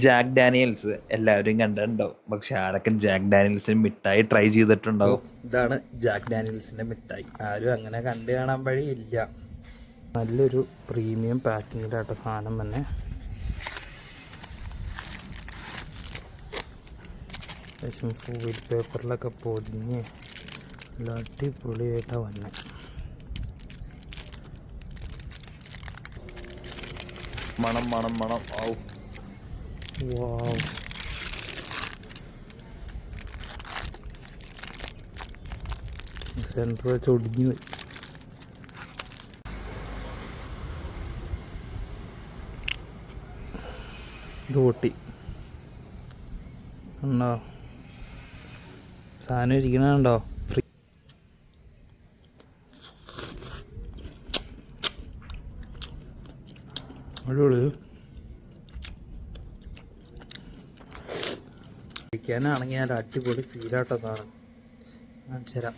Jack Daniels എല്ലാവരും കണ്ടിട്ടുണ്ടാവും. പക്ഷെ ആരൊക്കെ ജാക്ക് ഡാനിയൽസിന് മിഠായി ട്രൈ ചെയ്തിട്ടുണ്ടാവും? ഇതാണ് ജാക്ക് ഡാനിയൽസിൻ്റെ മിഠായി. ആരും അങ്ങനെ കണ്ടു കാണാൻ വഴിയില്ല. നല്ലൊരു പ്രീമിയം പാക്കിങ്ങിലായിട്ട് സാധനം തന്നെ. അത്യാവശ്യം ഫോയിൽ പേപ്പറിലൊക്കെ പൊതിഞ്ഞ് നല്ല അടിപൊളിയായിട്ടാണ് വന്നത്. മണം മണം മണം. ഔ വാവ്. സെൻറ്റർ വെച്ച് ഒടിഞ്ഞു പോയി. ഇത് പൊട്ടി ഉണ്ടോ? സാധനം ഇരിക്കണുണ്ടോ? ഫ്രീ അടിപൊളി. കഴിക്കാനാണെങ്കിൽ ഞാൻ അടിപൊളി ഫീലായിട്ടതാണ്. കാണിച്ചു തരാം.